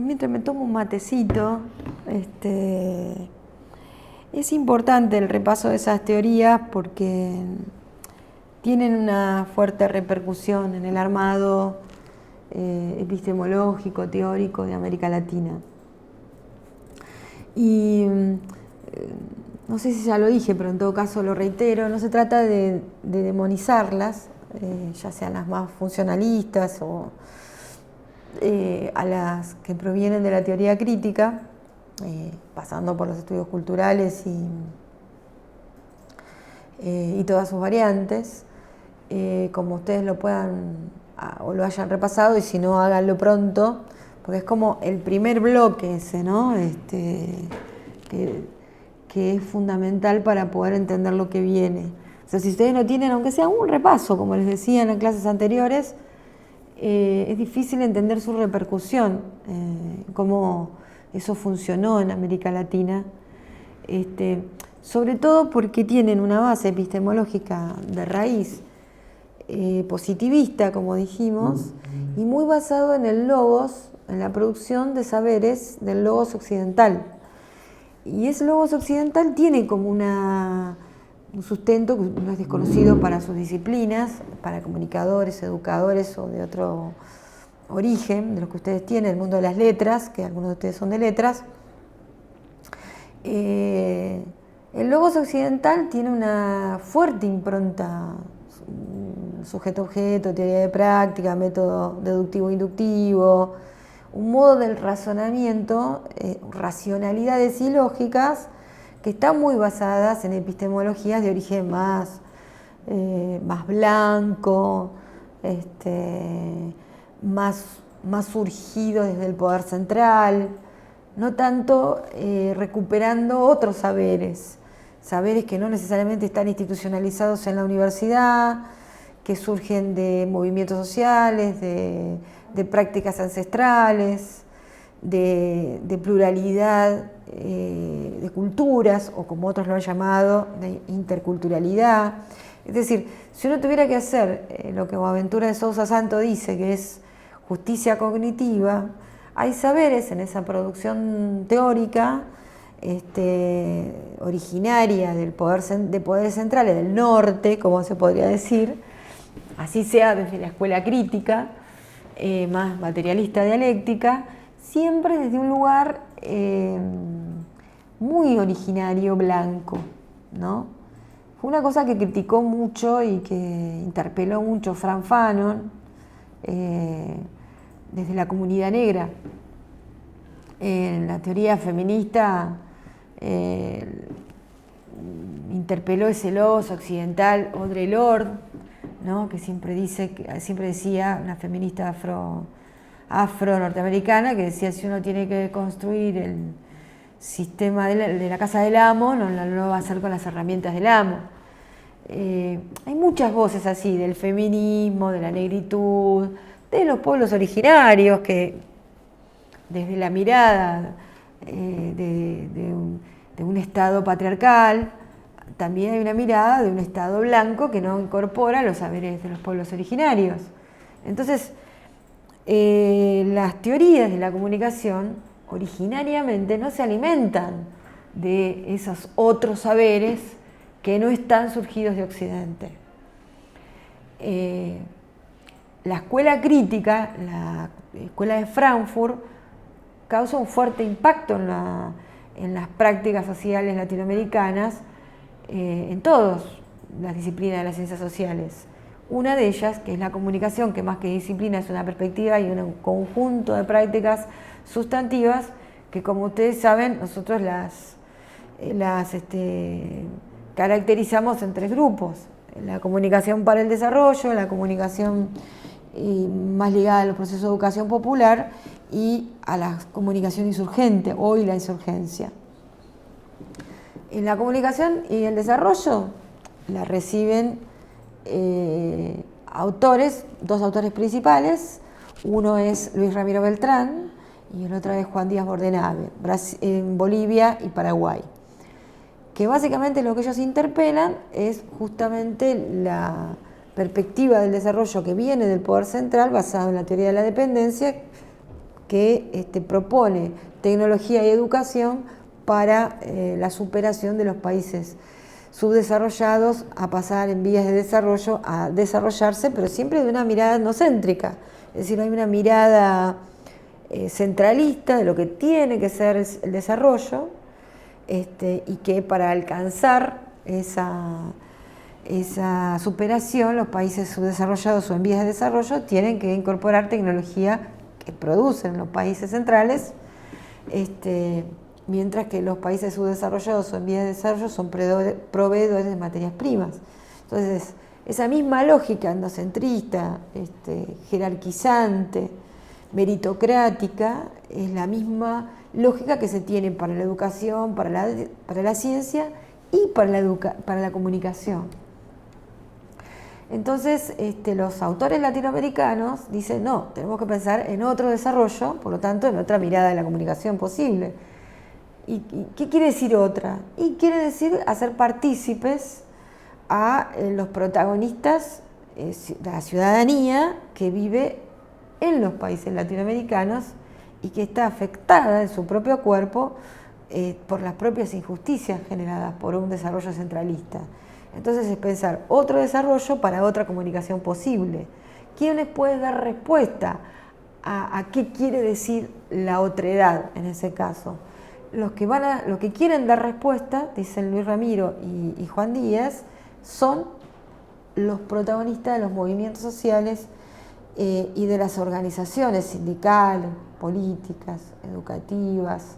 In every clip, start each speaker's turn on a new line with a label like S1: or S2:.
S1: mientras me tomo un matecito, es importante el repaso de esas teorías porque tienen una fuerte repercusión en el armado epistemológico, teórico de América Latina. Y no sé si ya lo dije, pero en todo caso lo reitero, no se trata de demonizarlas, ya sean las más funcionalistas o a las que provienen de la teoría crítica, pasando por los estudios culturales y todas sus variantes, como ustedes lo puedan o lo hayan repasado, y si no, háganlo pronto, porque es como el primer bloque ese, ¿no? Que es fundamental para poder entender lo que viene. O sea, si ustedes no tienen, aunque sea un repaso, como les decía en clases anteriores, es difícil entender su repercusión, cómo eso funcionó en América Latina, sobre todo porque tienen una base epistemológica de raíz positivista, como dijimos, y muy basado en el logos, en la producción de saberes del logos occidental. Y ese logos occidental tiene como un sustento que no es desconocido para sus disciplinas, para comunicadores, educadores o de otro origen, de los que ustedes tienen, el mundo de las letras, que algunos de ustedes son de letras. El logos occidental tiene una fuerte impronta sujeto-objeto, teoría de práctica, método deductivo-inductivo, un modo del razonamiento, racionalidades y lógicas que están muy basadas en epistemologías de origen más blanco, más surgido desde el poder central, no tanto recuperando otros saberes que no necesariamente están institucionalizados en la universidad, que surgen de movimientos sociales, de prácticas ancestrales, de pluralidad de culturas, o como otros lo han llamado, de interculturalidad. Es decir, si uno tuviera que hacer lo que Boaventura de Sousa Santo dice, que es justicia cognitiva, hay saberes en esa producción teórica originaria de poderes centrales del norte, como se podría decir, así sea desde la escuela crítica, más materialista dialéctica, siempre desde un lugar muy originario, blanco, ¿no? Fue una cosa que criticó mucho y que interpeló mucho Frantz Fanon desde la comunidad negra. En la teoría feminista interpeló ese logos occidental Audre Lorde, ¿no? Que siempre decía, una feminista afro-norteamericana, que decía: si uno tiene que construir el sistema de la casa del amo, no lo va a hacer con las herramientas del amo. Hay muchas voces así, del feminismo, de la negritud, de los pueblos originarios, que desde la mirada de un Estado patriarcal, también hay una mirada de un Estado blanco que no incorpora los saberes de los pueblos originarios. Entonces, las teorías de la comunicación originariamente no se alimentan de esos otros saberes que no están surgidos de Occidente. La escuela crítica, la escuela de Frankfurt, causa un fuerte impacto en las prácticas sociales latinoamericanas, en todas las disciplinas de las ciencias sociales. Una de ellas, que es la comunicación, que más que disciplina es una perspectiva y un conjunto de prácticas sustantivas que, como ustedes saben, nosotros las caracterizamos en tres grupos: la comunicación para el desarrollo, la comunicación más ligada a los procesos de educación popular y a la comunicación insurgente, hoy la insurgencia. En la comunicación y el desarrollo la reciben dos autores principales. Uno es Luis Ramiro Beltrán y el otro es Juan Díaz Bordenave, en Bolivia y Paraguay, que básicamente lo que ellos interpelan es justamente la perspectiva del desarrollo que viene del poder central, basado en la teoría de la dependencia, que propone tecnología y educación para la superación de los países subdesarrollados a pasar en vías de desarrollo a desarrollarse, pero siempre de una mirada etnocéntrica. Es decir, no hay una mirada centralista de lo que tiene que ser el desarrollo, y que para alcanzar esa superación los países subdesarrollados o en vías de desarrollo tienen que incorporar tecnología que producen los países centrales, mientras que los países subdesarrollados o en vías de desarrollo son proveedores de materias primas. Entonces, esa misma lógica endocentrista, jerarquizante, meritocrática, es la misma lógica que se tiene para la educación, para la ciencia y para la comunicación. Entonces, los autores latinoamericanos dicen, no, tenemos que pensar en otro desarrollo, por lo tanto, en otra mirada de la comunicación posible. ¿Y qué quiere decir otra? Y quiere decir hacer partícipes a los protagonistas de la ciudadanía que vive en los países latinoamericanos y que está afectada en su propio cuerpo por las propias injusticias generadas por un desarrollo centralista. Entonces es pensar otro desarrollo para otra comunicación posible. ¿Quién les puede dar respuesta a qué quiere decir la otredad en ese caso? Los que quieren dar respuesta, dicen Luis Ramiro y Juan Díaz, son los protagonistas de los movimientos sociales y de las organizaciones sindicales, políticas, educativas,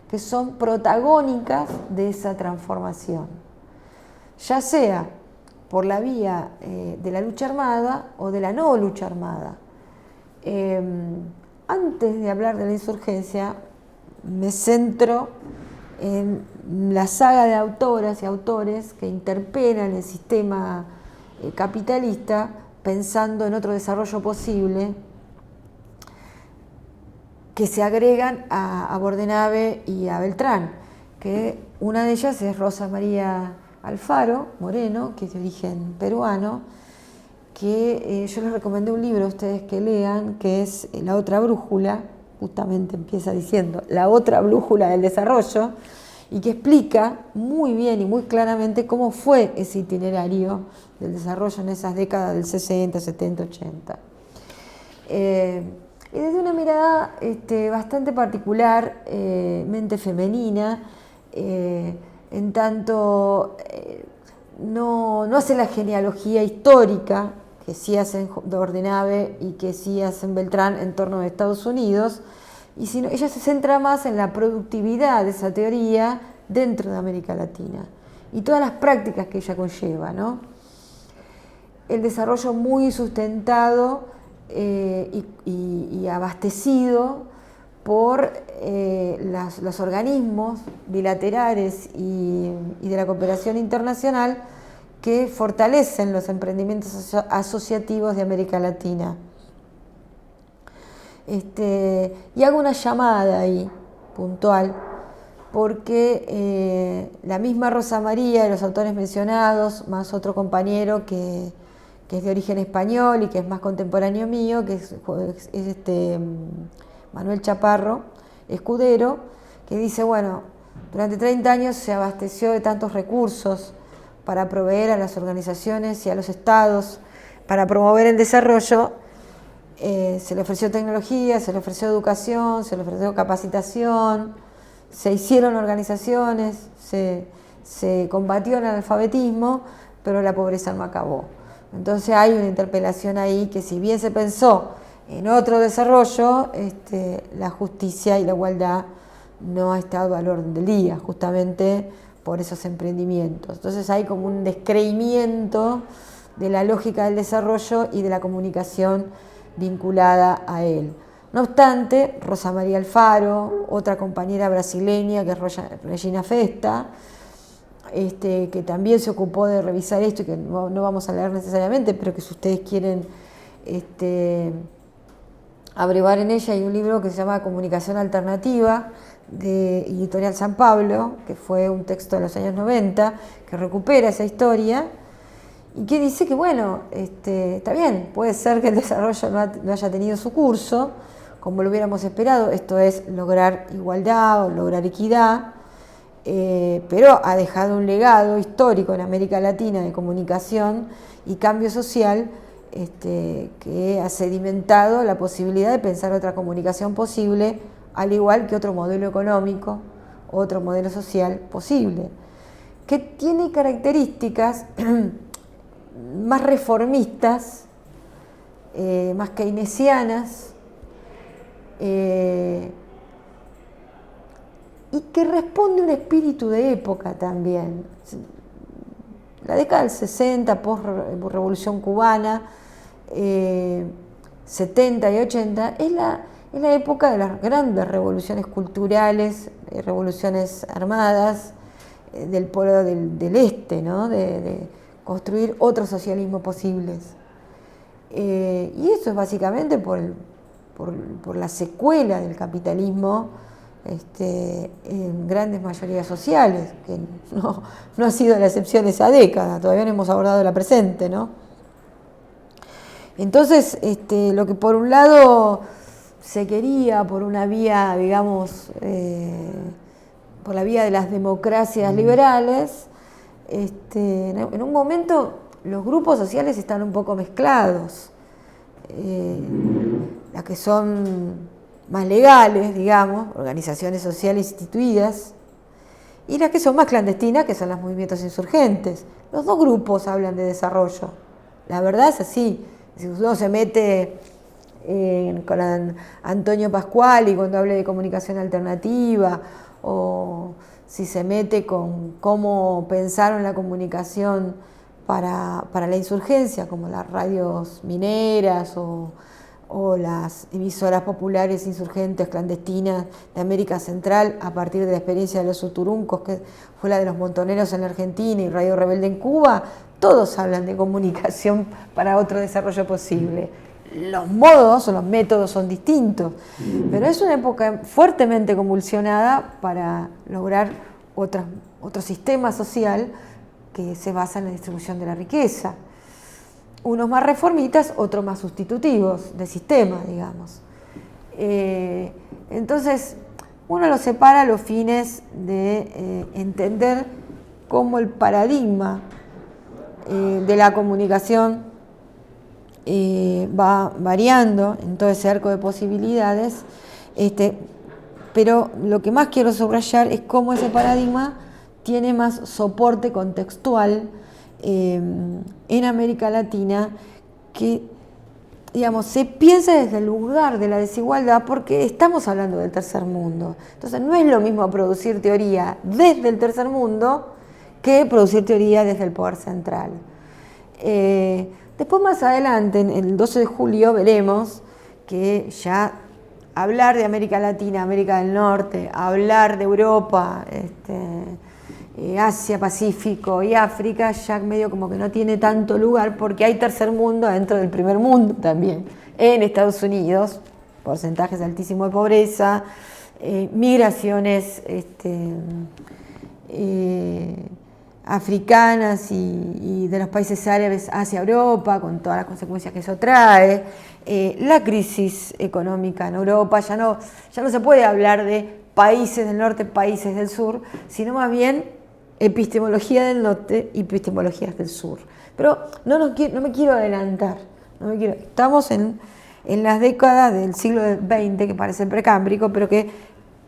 S1: que son protagónicas de esa transformación, ya sea por la vía de la lucha armada o de la no lucha armada. Antes de hablar de la insurgencia, me centro en la saga de autoras y autores que interpelan el sistema capitalista pensando en otro desarrollo posible, que se agregan a Bordenave y a Beltrán, que una de ellas es Rosa María Alfaro Moreno, que es de origen peruano, que yo les recomendé un libro a ustedes que lean, que es La otra brújula, justamente empieza diciendo la otra brújula del desarrollo, y que explica muy bien y muy claramente cómo fue ese itinerario del desarrollo en esas décadas del 60, 70, 80. Y desde una mirada bastante particular, mente femenina, en tanto no hace la genealogía histórica que sí hacen Bordenave y que sí hacen Beltrán en torno a Estados Unidos, y sino ella se centra más en la productividad de esa teoría dentro de América Latina y todas las prácticas que ella conlleva, ¿no? El desarrollo muy sustentado y abastecido por los organismos bilaterales y de la cooperación internacional que fortalecen los emprendimientos asociativos de América Latina. Y hago una llamada ahí, puntual, porque la misma Rosa María y los autores mencionados, más otro compañero que es de origen español y que es más contemporáneo mío, que es Manuel Chaparro Escudero, que dice, bueno, durante 30 años se abasteció de tantos recursos para proveer a las organizaciones y a los estados para promover el desarrollo. Se le ofreció tecnología, se le ofreció educación, se le ofreció capacitación, se hicieron organizaciones, se combatió el analfabetismo, pero la pobreza no acabó. Entonces hay una interpelación ahí que, si bien se pensó en otro desarrollo, la justicia y la igualdad no ha estado al orden del día, justamente por esos emprendimientos. Entonces hay como un descreimiento de la lógica del desarrollo y de la comunicación vinculada a él. No obstante, Rosa María Alfaro, otra compañera brasileña que es Regina Festa, que también se ocupó de revisar esto y que no vamos a leer necesariamente, pero que si ustedes quieren abrevar en ella, hay un libro que se llama Comunicación Alternativa, de Editorial San Pablo, que fue un texto de los años 90, que recupera esa historia y que dice que, bueno, está bien, puede ser que el desarrollo no haya tenido su curso, como lo hubiéramos esperado, esto es lograr igualdad o lograr equidad, pero ha dejado un legado histórico en América Latina de comunicación y cambio social, que ha sedimentado la posibilidad de pensar otra comunicación posible, al igual que otro modelo económico, otro modelo social posible, que tiene características más reformistas, más keynesianas, y que responde a un espíritu de época también. La década del 60, post-revolución cubana, 70 y 80, es la época de las grandes revoluciones culturales, revoluciones armadas, del polo del este, ¿no? De construir otros socialismos posibles. Y eso es básicamente por la secuela del capitalismo en grandes mayorías sociales, que no ha sido la excepción esa década, todavía no hemos abordado la presente, ¿no? Entonces, lo que por un lado se quería por una vía, digamos, por la vía de las democracias liberales, en un momento los grupos sociales están un poco mezclados. Las que son más legales, digamos, organizaciones sociales instituidas, y las que son más clandestinas, que son los movimientos insurgentes. Los dos grupos hablan de desarrollo. La verdad es así. Si uno se mete con Antonio Pascual y cuando habla de comunicación alternativa, o si se mete con cómo pensaron la comunicación para la insurgencia, como las radios mineras o las emisoras populares insurgentes clandestinas de América Central a partir de la experiencia de los Uturuncos, que fue la de los montoneros en la Argentina y Radio Rebelde en Cuba, todos hablan de comunicación para otro desarrollo posible. Los modos o los métodos son distintos, pero es una época fuertemente convulsionada para lograr otro sistema social que se basa en la distribución de la riqueza. Unos más reformistas, otros más sustitutivos de sistema, digamos. Entonces, uno los separa a los fines de entender cómo el paradigma de la comunicación va variando en todo ese arco de posibilidades, pero lo que más quiero subrayar es cómo ese paradigma tiene más soporte contextual en América Latina, que, digamos, se piensa desde el lugar de la desigualdad porque estamos hablando del tercer mundo. Entonces no es lo mismo producir teoría desde el tercer mundo que producir teoría desde el poder central. Después más adelante, en el 12 de julio, veremos que ya hablar de América Latina, América del Norte, hablar de Europa, Asia, Pacífico y África, ya medio como que no tiene tanto lugar porque hay tercer mundo dentro del primer mundo también. En Estados Unidos, porcentajes altísimos de pobreza, migraciones africanas y de los países árabes hacia Europa, con todas las consecuencias que eso trae, la crisis económica en Europa, ya no se puede hablar de países del norte, países del sur, sino más bien epistemología del norte y epistemologías del sur. Pero no me quiero adelantar, estamos en las décadas del siglo XX, que parece el precámbrico, pero que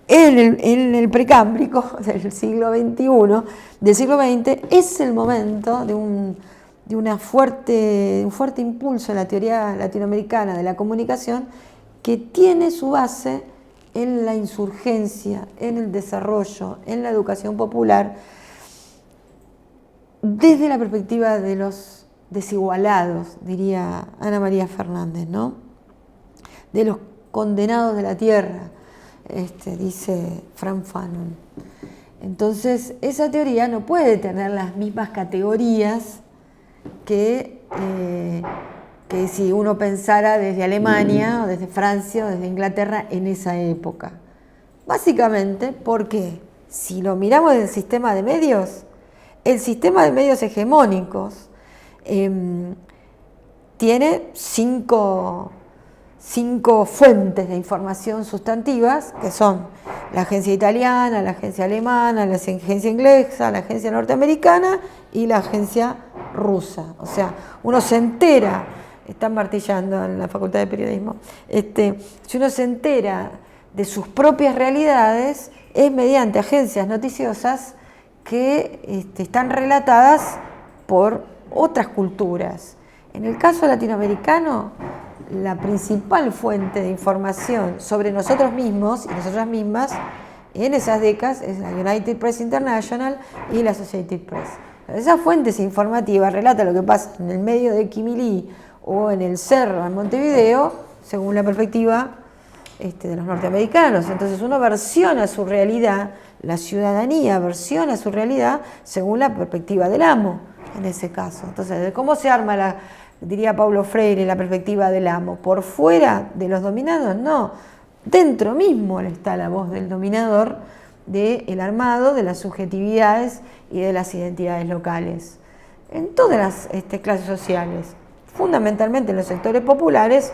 S1: en el precámbrico del siglo XXI, del siglo XX, es el momento de un fuerte impulso en la teoría latinoamericana de la comunicación, que tiene su base en la insurgencia, en el desarrollo, en la educación popular, desde la perspectiva de los desigualados, diría Ana María Fernández, ¿no? De los condenados de la tierra, dice Frank Fanon. Entonces, esa teoría no puede tener las mismas categorías que si uno pensara desde Alemania o desde Francia o desde Inglaterra en esa época. Básicamente porque si lo miramos desde el sistema de medios, el sistema de medios hegemónicos tiene cinco 5 fuentes de información sustantivas, que son la agencia italiana, la agencia alemana, la agencia inglesa, la agencia norteamericana y la agencia rusa. O sea, uno se entera, están martillando en la Facultad de Periodismo, si uno se entera de sus propias realidades, es mediante agencias noticiosas que están relatadas por otras culturas. En el caso latinoamericano, la principal fuente de información sobre nosotros mismos y nosotras mismas en esas décadas es la United Press International y la Associated Press. Esas fuentes informativas relatan lo que pasa en el medio de Quimilí o en el cerro en Montevideo según la perspectiva de los norteamericanos. Entonces uno versiona su realidad, la ciudadanía versiona su realidad según la perspectiva del amo, en ese caso. Entonces, ¿cómo se arma diría Paulo Freire, la perspectiva del amo? ¿Por fuera de los dominados? No. Dentro mismo está la voz del dominador, del armado, de las subjetividades y de las identidades locales. En todas las clases sociales, fundamentalmente en los sectores populares,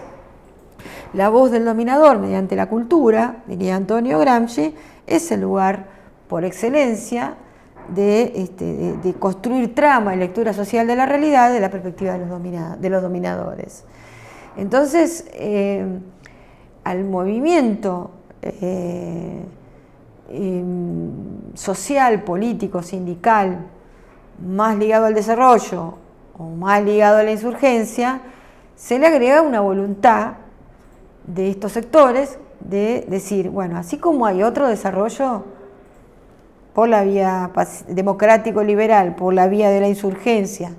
S1: la voz del dominador mediante la cultura, diría Antonio Gramsci, es el lugar por excelencia de construir trama y lectura social de la realidad de la perspectiva de los dominadores. Entonces, al movimiento social, político, sindical, más ligado al desarrollo o más ligado a la insurgencia, se le agrega una voluntad de estos sectores de decir, bueno, así como hay otro desarrollo por la vía democrático-liberal, por la vía de la insurgencia,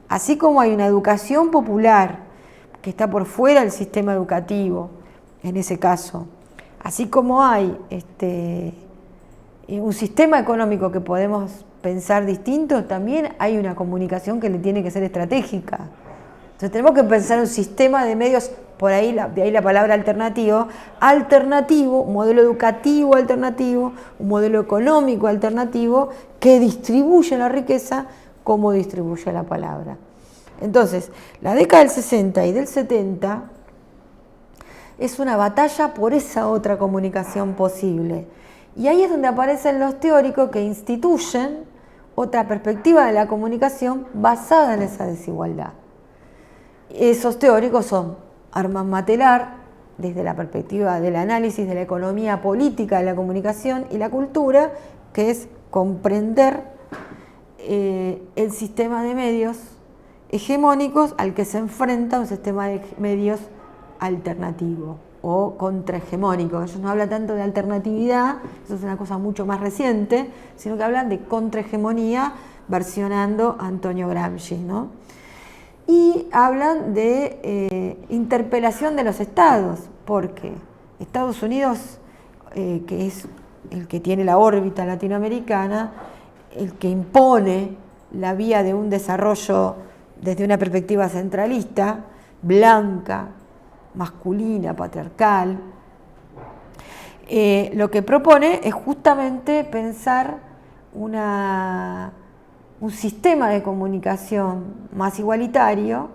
S1: así como hay una educación popular que está por fuera del sistema educativo, en ese caso, así como hay un sistema económico que podemos pensar distinto, también hay una comunicación que le tiene que ser estratégica. Entonces tenemos que pensar un sistema de medios, por ahí de ahí la palabra alternativo, un modelo educativo alternativo, un modelo económico alternativo que distribuye la riqueza como distribuye la palabra. Entonces, la década del 60 y del 70 es una batalla por esa otra comunicación posible. Y ahí es donde aparecen los teóricos que instituyen otra perspectiva de la comunicación basada en esa desigualdad. Esos teóricos son Armand Matelar, desde la perspectiva del análisis de la economía política de la comunicación y la cultura, que es comprender el sistema de medios hegemónicos al que se enfrenta un sistema de medios alternativo o contrahegemónico. Ellos no hablan tanto de alternatividad, eso es una cosa mucho más reciente, sino que hablan de contrahegemonía versionando a Antonio Gramsci, ¿no? Y hablan de interpelación de los estados, porque Estados Unidos, que es el que tiene la órbita latinoamericana, el que impone la vía de un desarrollo desde una perspectiva centralista, blanca, masculina, patriarcal, lo que propone es justamente pensar un sistema de comunicación más igualitario,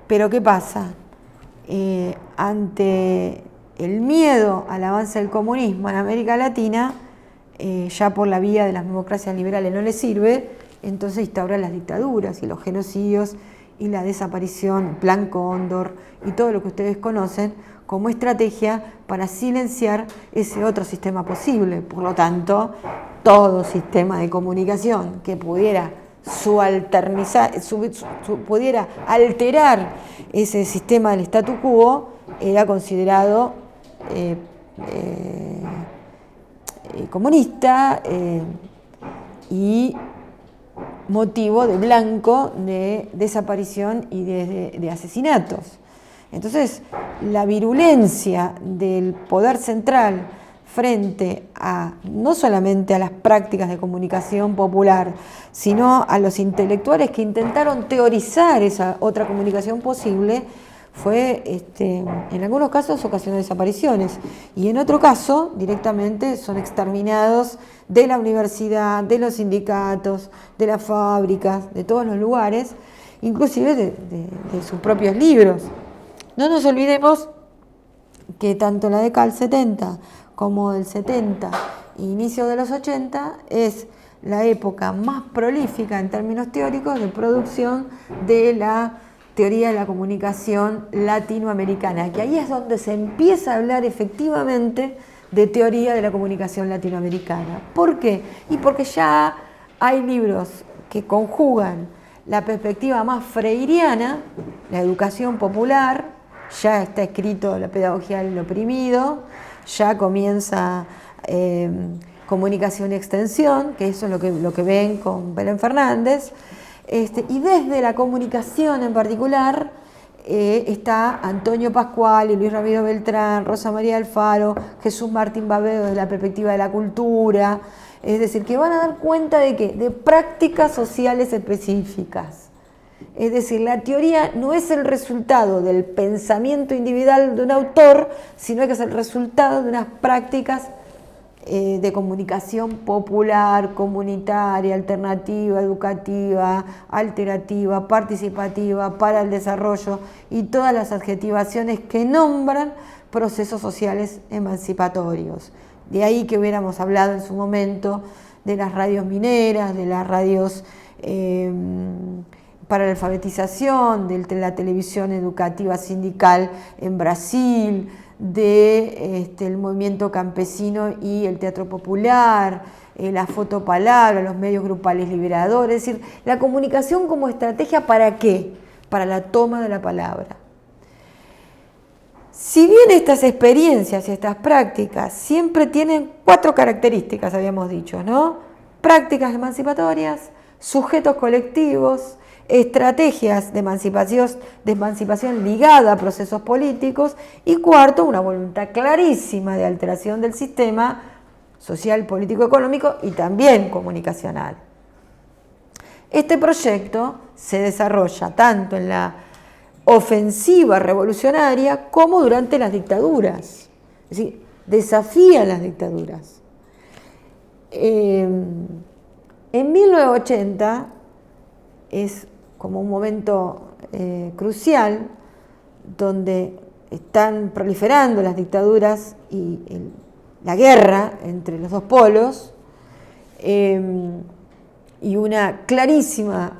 S1: pero ¿qué pasa? Ante el miedo al avance del comunismo en América Latina, ya por la vía de las democracias liberales no le sirve, entonces instaura las dictaduras y los genocidios y la desaparición, Plan Cóndor y todo lo que ustedes conocen como estrategia para silenciar ese otro sistema posible. Por lo tanto, todo sistema de comunicación que pudiera pudiera alterar ese sistema del statu quo era considerado comunista y motivo de blanco de desaparición y de asesinatos. Entonces, la virulencia del poder central frente a no solamente a las prácticas de comunicación popular, sino a los intelectuales que intentaron teorizar esa otra comunicación posible, fue, en algunos casos, ocasionó desapariciones, y en otro caso, directamente, son exterminados de la universidad, de los sindicatos, de las fábricas, de todos los lugares, inclusive de sus propios libros. No nos olvidemos que tanto la década del 70 como del 70 e inicio de los 80 es la época más prolífica en términos teóricos de producción de la teoría de la comunicación latinoamericana, que ahí es donde se empieza a hablar efectivamente de teoría de la comunicación latinoamericana. ¿Por qué? Y porque ya hay libros que conjugan la perspectiva más freiriana, la educación popular, ya está escrito la pedagogía del oprimido, ya comienza comunicación y extensión, que eso es lo que ven con Belén Fernández, y desde la comunicación en particular está Antonio Pascual y Luis Ramiro Beltrán, Rosa María Alfaro, Jesús Martín Babedo de la perspectiva de la cultura, es decir, que van a dar cuenta de ¿qué? De prácticas sociales específicas. Es decir, la teoría no es el resultado del pensamiento individual de un autor, sino que es el resultado de unas prácticas de comunicación popular, comunitaria, alternativa, educativa, alterativa, participativa, para el desarrollo y todas las adjetivaciones que nombran procesos sociales emancipatorios. De ahí que hubiéramos hablado en su momento de las radios mineras, de las radios para la alfabetización, de la televisión educativa sindical en Brasil, del movimiento campesino y el teatro popular, la fotopalabra, los medios grupales liberadores, es decir, la comunicación como estrategia ¿para qué? Para la toma de la palabra. Si bien estas experiencias y estas prácticas siempre tienen 4 características, habíamos dicho, ¿no? Prácticas emancipatorias, sujetos colectivos, estrategias de emancipación ligada a procesos políticos y cuarto, una voluntad clarísima de alteración del sistema social, político, económico y también comunicacional. Este proyecto se desarrolla tanto en la ofensiva revolucionaria como durante las dictaduras, es decir, desafía las dictaduras. En 1980 es como un momento crucial donde están proliferando las dictaduras y la guerra entre los dos polos y una clarísima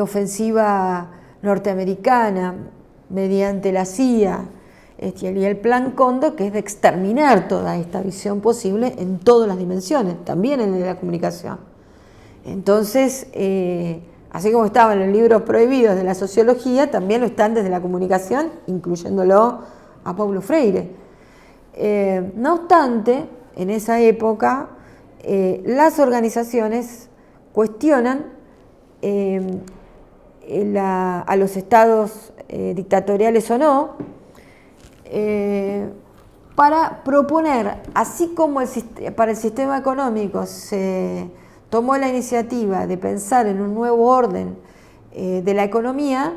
S1: ofensiva norteamericana mediante la CIA y el Plan Cóndor, que es de exterminar toda esta visión posible en todas las dimensiones, también en la comunicación. Entonces, así como estaban los libros prohibidos de la sociología, también lo están desde la comunicación, incluyéndolo a Paulo Freire. No obstante, en esa época, las organizaciones cuestionan a los estados dictatoriales o no, para proponer, así como para el sistema económico se tomó la iniciativa de pensar en un nuevo orden de la economía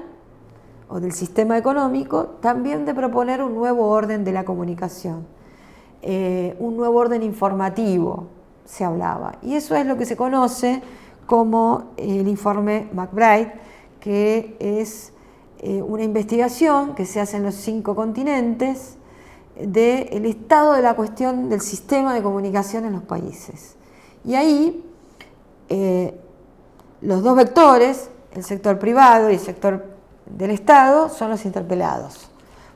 S1: o del sistema económico, también de proponer un nuevo orden de la comunicación, un nuevo orden informativo, se hablaba. Y eso es lo que se conoce como el informe McBride, que es una investigación que se hace en los 5 continentes del estado de la cuestión del sistema de comunicación en los países. Y ahí los dos vectores, el sector privado y el sector del Estado, son los interpelados.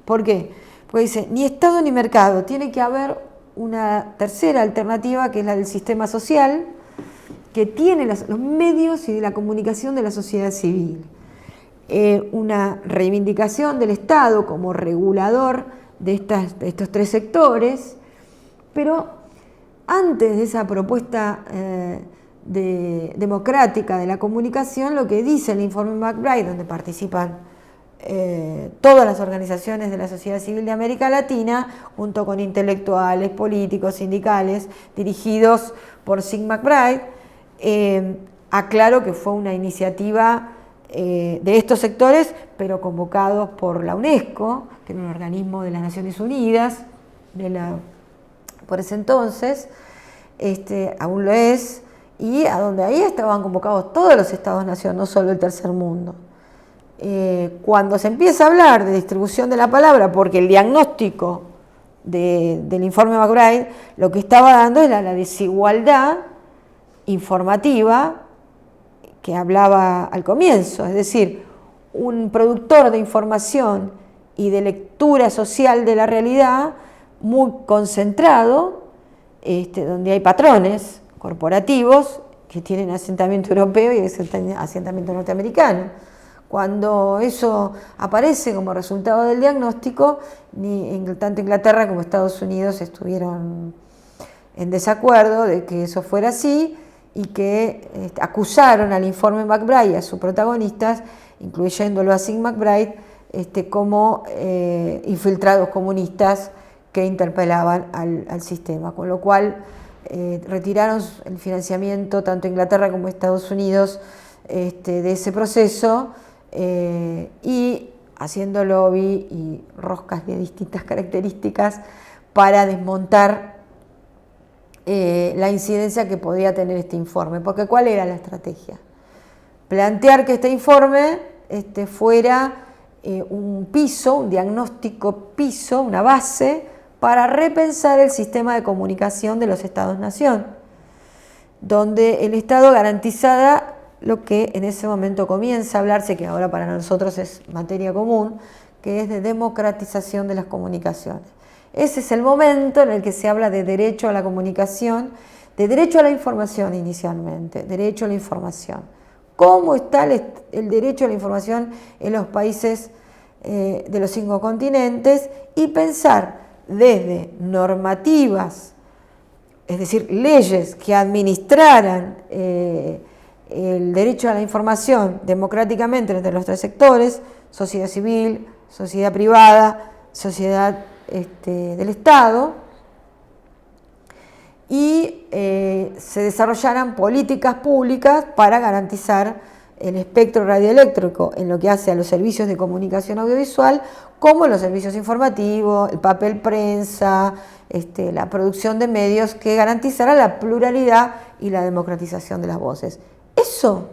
S1: ¿Por qué? Porque dice, ni Estado ni mercado, tiene que haber una tercera alternativa que es la del sistema social, que tiene los medios y de la comunicación de la sociedad civil. Una reivindicación del Estado como regulador de estos 3 sectores, pero antes de esa propuesta democrática de la comunicación, lo que dice el informe McBride, donde participan todas las organizaciones de la sociedad civil de América Latina, junto con intelectuales, políticos, sindicales, dirigidos por Sig McBride, aclaro que fue una iniciativa de estos sectores, pero convocados por la UNESCO, que era un organismo de las Naciones Unidas, por ese entonces, aún lo es, y a donde ahí estaban convocados todos los estados-nación, no solo el tercer mundo. cuando se empieza a hablar de distribución de la palabra, porque el diagnóstico del informe McBride lo que estaba dando era la desigualdad informativa que hablaba al comienzo, es decir, un productor de información y de lectura social de la realidad muy concentrado, donde hay patrones corporativos que tienen asentamiento europeo y asentamiento norteamericano. Cuando eso aparece como resultado del diagnóstico, tanto Inglaterra como Estados Unidos estuvieron en desacuerdo de que eso fuera así y que acusaron al informe McBride y a sus protagonistas, incluyéndolo a Sid McBride, como infiltrados comunistas que interpelaban al sistema, con lo cual retiraron el financiamiento tanto Inglaterra como Estados Unidos de ese proceso, y haciendo lobby y roscas de distintas características para desmontar la incidencia que podía tener este informe. Porque ¿cuál era la estrategia? Plantear que este informe fuera un piso, un diagnóstico piso, una base para repensar el sistema de comunicación de los Estados-nación, donde el Estado garantizara lo que en ese momento comienza a hablarse, que ahora para nosotros es materia común, que es de democratización de las comunicaciones. Ese es el momento en el que se habla de derecho a la comunicación, de derecho a la información inicialmente, derecho a la información. ¿Cómo está el derecho a la información en los países de los 5 continentes? Y pensar desde normativas, es decir, leyes que administraran el derecho a la información democráticamente entre los 3 sectores, sociedad civil, sociedad privada, sociedad del Estado, y se desarrollaran políticas públicas para garantizar el espectro radioeléctrico en lo que hace a los servicios de comunicación audiovisual, como los servicios informativos, el papel prensa, la producción de medios que garantizara la pluralidad y la democratización de las voces. Eso,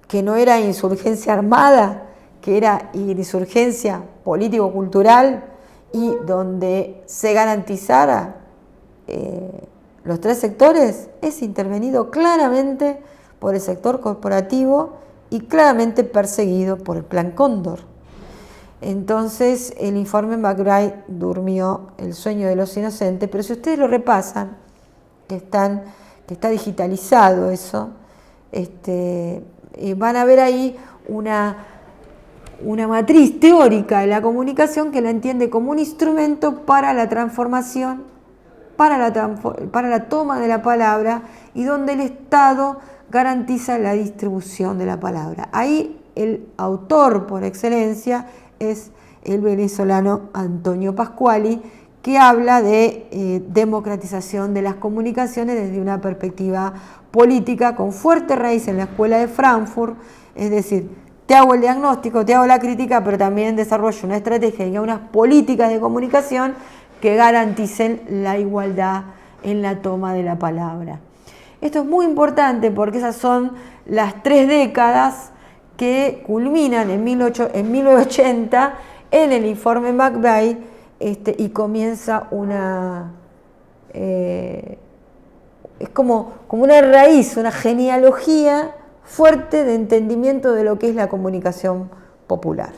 S1: que no era insurgencia armada, que era insurgencia político-cultural y donde se garantizara los 3 sectores, es intervenido claramente por el sector corporativo y claramente perseguido por el Plan Cóndor. Entonces el informe McBride durmió el sueño de los inocentes, pero si ustedes lo repasan, que está digitalizado eso, van a ver ahí una matriz teórica de la comunicación que la entiende como un instrumento para la transformación, para la toma de la palabra, y donde el Estado garantiza la distribución de la palabra. Ahí el autor por excelencia es el venezolano Antonio Pasquali, que habla de democratización de las comunicaciones desde una perspectiva política con fuerte raíz en la Escuela de Frankfurt, es decir, te hago el diagnóstico, te hago la crítica, pero también desarrollo una estrategia y unas políticas de comunicación que garanticen la igualdad en la toma de la palabra. Esto es muy importante porque esas son las 3 décadas que culminan en 1980 en el informe McBride, y comienza es como una raíz, una genealogía fuerte de entendimiento de lo que es la comunicación popular.